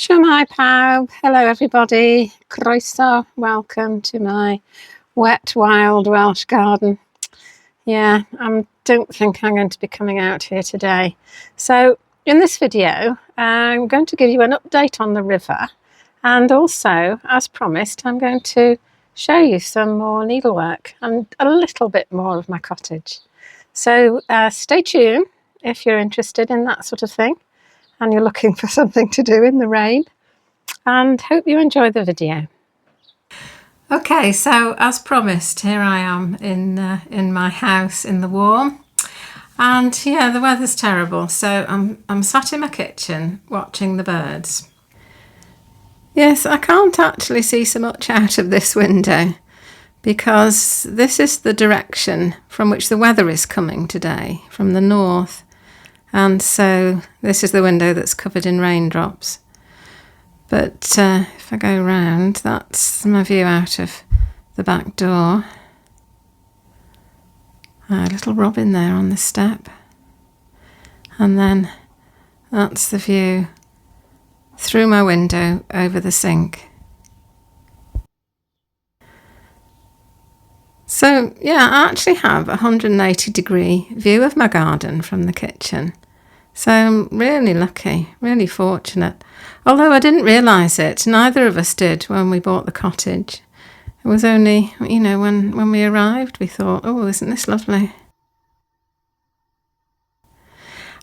Shwmae pawb, hello everybody, croeso, welcome to my wet wild Welsh garden. Yeah, I don't think I'm going to be coming out here today. So in this video I'm going to give you an update on the river, and also, as promised, I'm going to show you some more needlework and a little bit more of my cottage. So stay tuned if you're interested in that sort of thing and you're looking for something to do in the rain, and hope you enjoy the video. Okay, so as promised, here I am in my house in the warm, and yeah, the weather's terrible, so I'm sat in my kitchen watching the birds. Yes, I can't actually see so much out of this window because this is the direction from which the weather is coming today, from the north. And so this is the window that's covered in raindrops. But if I go round, that's my view out of the back door. A little robin there on the step. And then that's the view through my window over the sink. So yeah, I actually have a 180-degree view of my garden from the kitchen. So I'm really lucky, really fortunate. Although I didn't realise it, neither of us did when we bought the cottage. It was only, when we arrived, we thought, oh, isn't this lovely?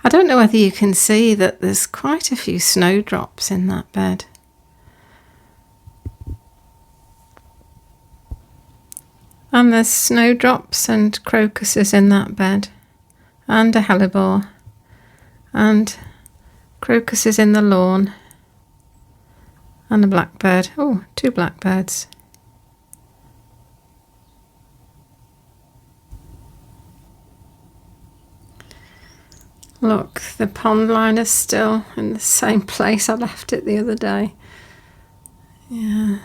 I don't know whether you can see that there's quite a few snowdrops in that bed. And there's snowdrops and crocuses in that bed, and a hellebore. And crocuses in the lawn, and a blackbird. Oh, 2 blackbirds. Look, the pond line is still in the same place I left it the other day. Yeah.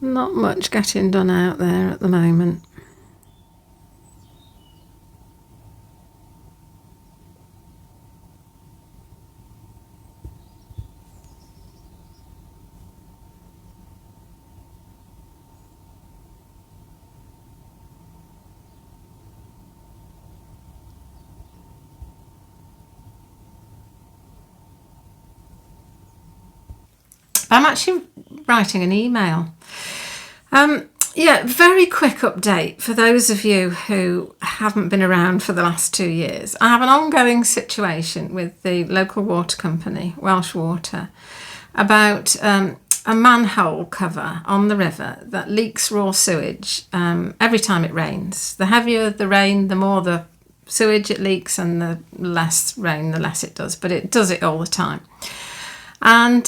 Not much getting done out there at the moment. I'm actually writing an email. Very quick update for those of you who haven't been around for the last 2 years. I have an ongoing situation with the local water company, Welsh Water, about a manhole cover on the river that leaks raw sewage every time it rains. The heavier the rain, the more the sewage it leaks, and the less rain, the less it does. But it does it all the time. And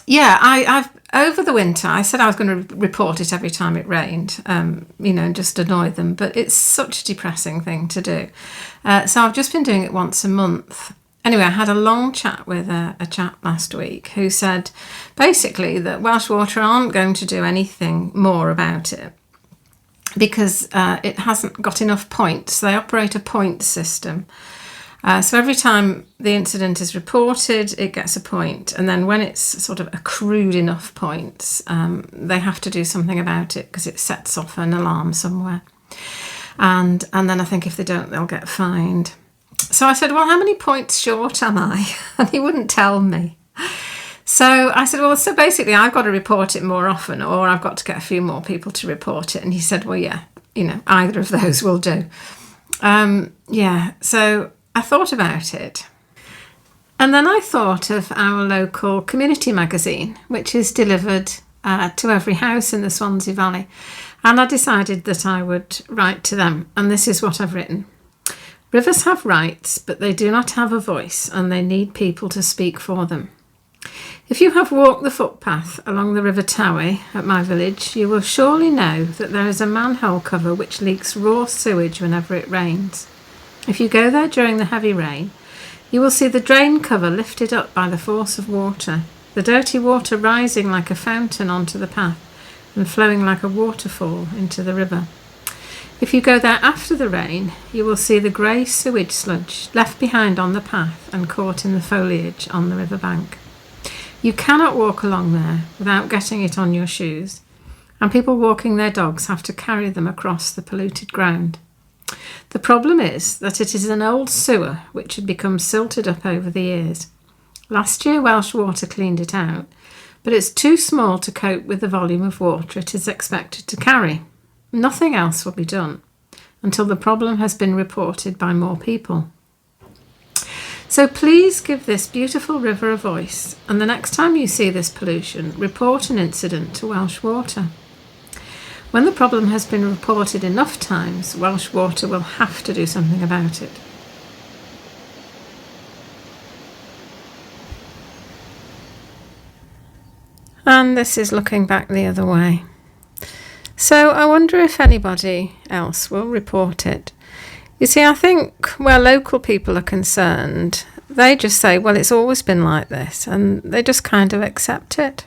I've over the winter, I said I was going to report it every time it rained, and just annoy them. But it's such a depressing thing to do. So I've just been doing it once a month. Anyway, I had a long chat with a chap last week who said basically that Welsh Water aren't going to do anything more about it because it hasn't got enough points. They operate a point system. So every time the incident is reported, it gets a point. And then when it's sort of accrued enough points, they have to do something about it because it sets off an alarm somewhere. And then I think if they don't, they'll get fined. So I said, well, how many points short am I? And he wouldn't tell me. So I said, well, so basically I've got to report it more often, or I've got to get a few more people to report it. And he said, well, yeah, either of those will do. So I thought about it. And then I thought of our local community magazine, which is delivered to every house in the Swansea Valley. And I decided that I would write to them. And this is what I've written. Rivers have rights, but they do not have a voice, and they need people to speak for them. If you have walked the footpath along the River Towie at my village, you will surely know that there is a manhole cover which leaks raw sewage whenever it rains. If you go there during the heavy rain, you will see the drain cover lifted up by the force of water, the dirty water rising like a fountain onto the path and flowing like a waterfall into the river. If you go there after the rain, you will see the grey sewage sludge left behind on the path and caught in the foliage on the riverbank. You cannot walk along there without getting it on your shoes, and people walking their dogs have to carry them across the polluted ground. The problem is that it is an old sewer which had become silted up over the years. Last year Welsh Water cleaned it out, but it's too small to cope with the volume of water it is expected to carry. Nothing else will be done until the problem has been reported by more people. So please give this beautiful river a voice, and the next time you see this pollution, report an incident to Welsh Water. When the problem has been reported enough times, Welsh Water will have to do something about it. And this is looking back the other way. So I wonder if anybody else will report it. You see, I think where local people are concerned, they just say, well, it's always been like this, and they just kind of accept it.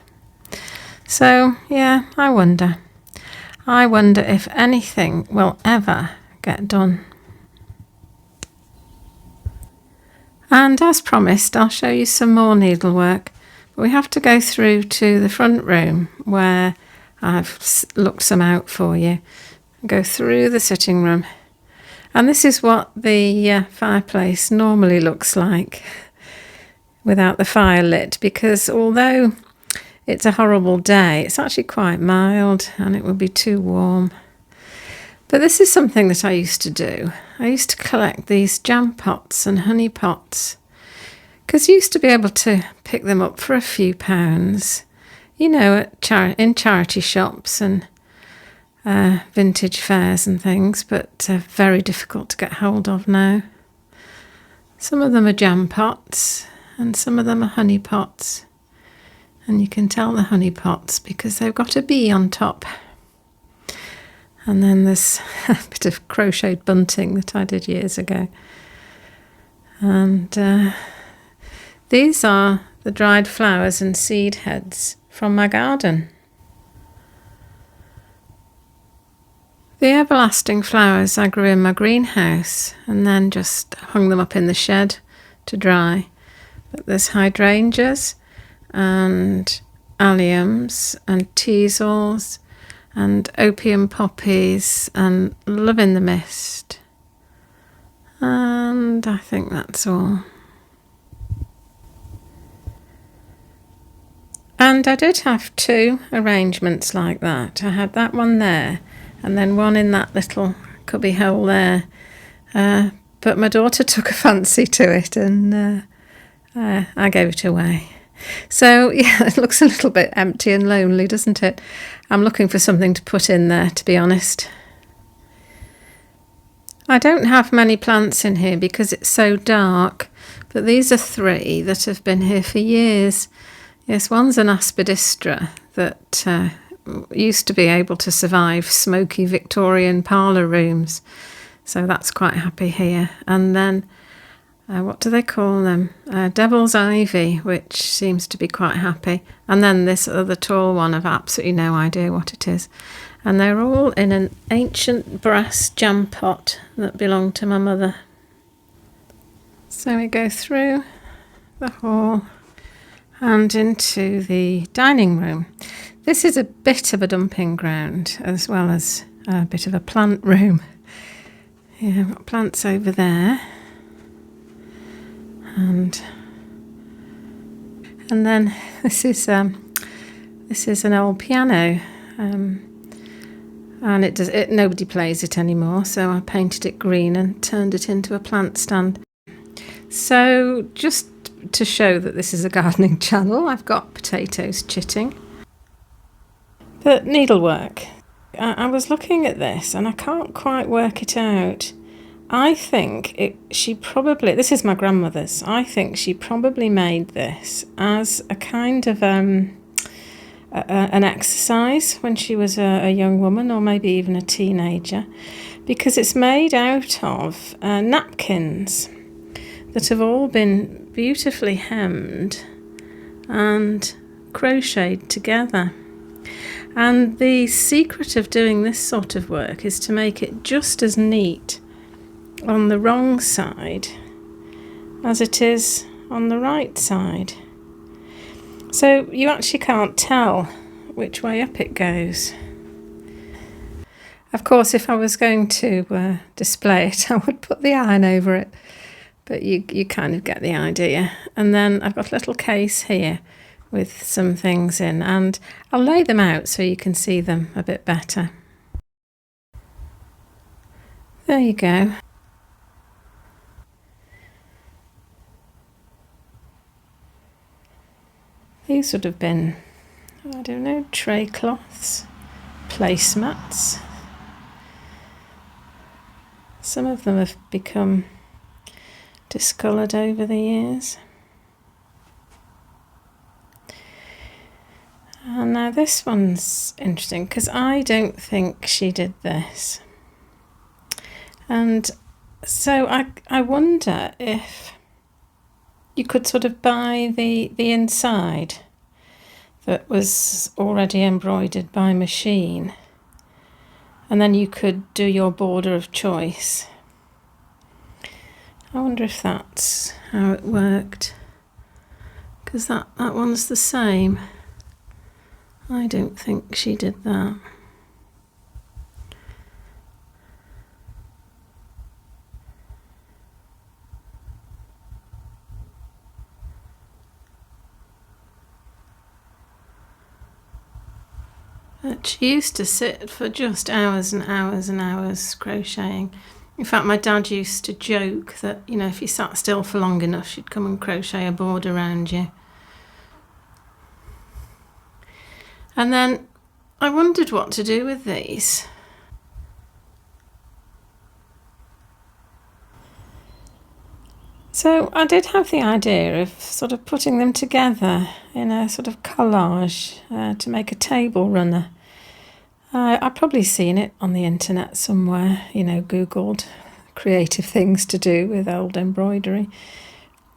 So, yeah, I wonder. I wonder if anything will ever get done. And as promised, I'll show you some more needlework. But we have to go through to the front room where I've looked some out for you. Go through the sitting room. And this is what the fireplace normally looks like without the fire lit, because although it's a horrible day, it's actually quite mild and it would be too warm. But this is something that I used to do. I used to collect these jam pots and honey pots, because you used to be able to pick them up for a few pounds, you know, in charity shops and vintage fairs and things, but very difficult to get hold of now. Some of them are jam pots and some of them are honey pots, and you can tell the honey pots because they've got a bee on top. And then there's a bit of crocheted bunting that I did years ago. And these are the dried flowers and seed heads from my garden. The everlasting flowers I grew in my greenhouse and then just hung them up in the shed to dry. But there's hydrangeas and alliums and teasels and opium poppies and love in the mist. And I think that's all. And I did have two arrangements like that. I had that one there and then one in that little cubby hole there. But my daughter took a fancy to it and I gave it away. So yeah, it looks a little bit empty and lonely, doesn't it? I'm looking for something to put in there, to be honest. I don't have many plants in here because it's so dark, but these are three that have been here for years. Yes, one's an aspidistra that used to be able to survive smoky Victorian parlour rooms, so that's quite happy here. And then, what do they call them? Devil's ivy, which seems to be quite happy. And then this other tall one, I've absolutely no idea what it is. And they're all in an ancient brass jam pot that belonged to my mother. So we go through the hall and into the dining room. This is a bit of a dumping ground as well as a bit of a plant room. Yeah, I've got plants over there. And then this is an old piano, and nobody plays it anymore, so I painted it green and turned it into a plant stand. So just to show that this is a gardening channel, I've got potatoes chitting. But needlework, I was looking at this and I can't quite work it out. I think this is my grandmother's, I think she probably made this as a kind of an exercise when she was a young woman or maybe even a teenager, because it's made out of napkins that have all been beautifully hemmed and crocheted together. And the secret of doing this sort of work is to make it just as neat on the wrong side as it is on the right side. So you actually can't tell which way up it goes. Of course, if I was going to display it, I would put the iron over it, but you kind of get the idea. And then I've got a little case here with some things in, and I'll lay them out so you can see them a bit better. There you go. These would have been, I don't know, tray cloths, placemats. Some of them have become discoloured over the years. And now this one's interesting because I don't think she did this. And so I wonder if you could sort of buy the inside that was already embroidered by machine, and then you could do your border of choice. I wonder if that's how it worked, because that one's the same. I don't think she did that. But she used to sit for just hours and hours and hours crocheting. In fact, my dad used to joke that, you know, if you sat still for long enough, she'd come and crochet a border around you. And then I wondered what to do with these. So I did have the idea of sort of putting them together in a sort of collage to make a table runner. I've probably seen it on the internet somewhere, you know, Googled creative things to do with old embroidery.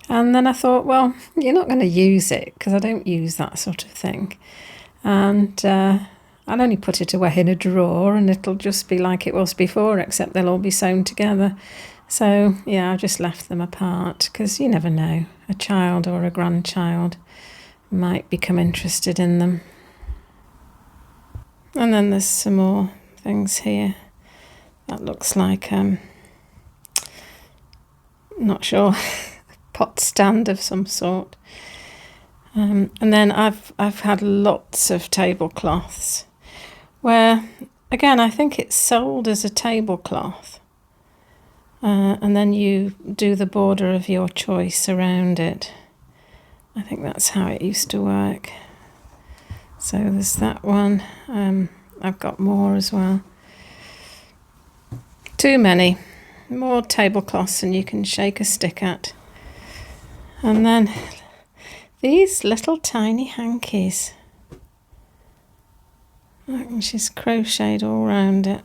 And then I thought, well, you're not going to use it because I don't use that sort of thing. And I'll only put it away in a drawer and it'll just be like it was before, except they'll all be sewn together. So, yeah, I just left them apart because you never know. A child or a grandchild might become interested in them. And then there's some more things here. That looks like, not sure, pot stand of some sort. And then I've had lots of tablecloths where, again, I think it's sold as a tablecloth. And then you do the border of your choice around it. I think that's how it used to work. So there's that one. I've got more as well. Too many. More tablecloths than you can shake a stick at. And then these little tiny hankies. And she's crocheted all around it.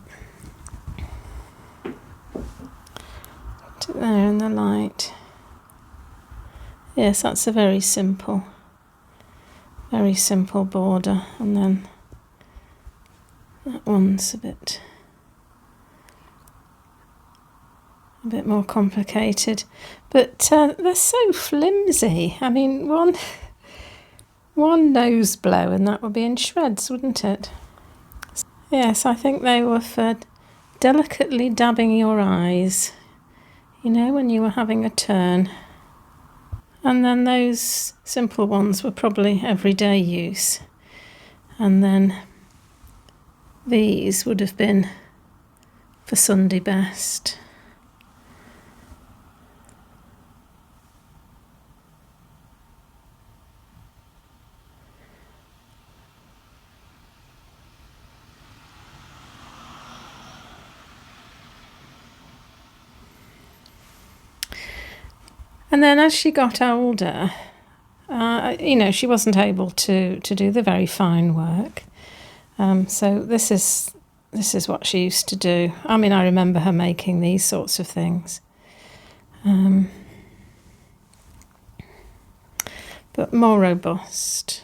Put it there in the light. Yes, that's a very simple border. And then that one's a bit more complicated. But they're so flimsy. I mean, one nose blow and that would be in shreds, wouldn't it? Yes, I think they were for delicately dabbing your eyes, you know, when you were having a turn. And then those simple ones were probably everyday use. And then these would have been for Sunday best. And then as she got older, you know, she wasn't able to do the very fine work. So this is what she used to do. I mean, I remember her making these sorts of things. But more robust.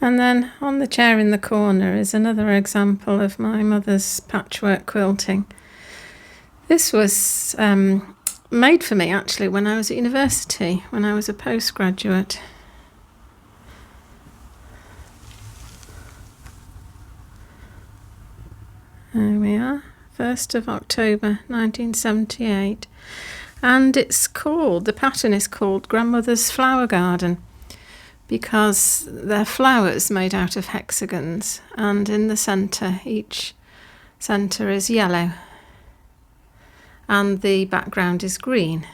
And then on the chair in the corner is another example of my mother's patchwork quilting. This was made for me actually when I was at university, when I was a postgraduate. There we are, 1st of October 1978. And the pattern is called Grandmother's Flower Garden, because they're flowers made out of hexagons, and in the centre, each centre is yellow and the background is green.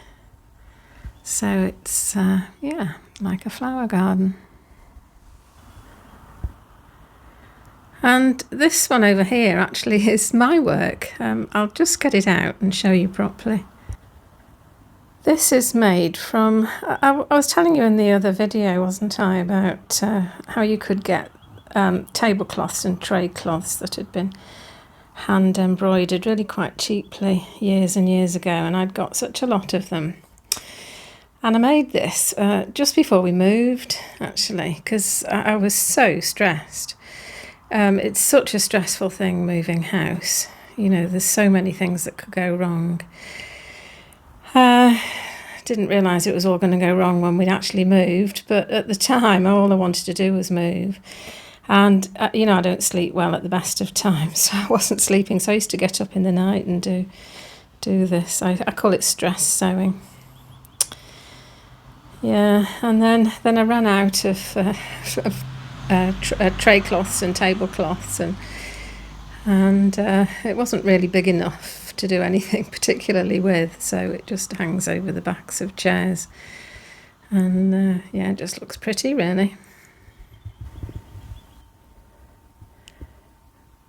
So it's, like a flower garden. And this one over here actually is my work. I'll just get it out and show you properly. This is made from, I was telling you in the other video, wasn't I, about how you could get tablecloths and tray cloths that had been hand embroidered really quite cheaply years and years ago, and I'd got such a lot of them. And I made this just before we moved, actually, because I was so stressed. It's such a stressful thing, moving house. You know, there's so many things that could go wrong. Didn't realise it was all going to go wrong when we'd actually moved, but at the time all I wanted to do was move. And, I don't sleep well at the best of times, so I wasn't sleeping. So I used to get up in the night and do this. I call it stress sewing. Yeah, and then I ran out of tray cloths and tablecloths, and it wasn't really big enough to do anything particularly with, so it just hangs over the backs of chairs, and it just looks pretty, really.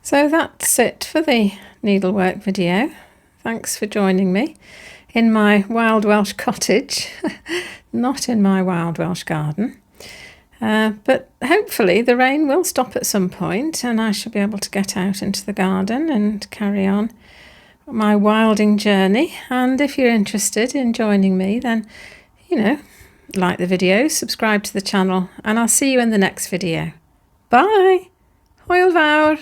So that's it for the needlework video. Thanks for joining me in my wild Welsh cottage, not in my wild Welsh garden. But hopefully the rain will stop at some point and I shall be able to get out into the garden and carry on my wilding journey. And if you're interested in joining me, then, like the video, subscribe to the channel, and I'll see you in the next video. Bye! Hwyl fawr!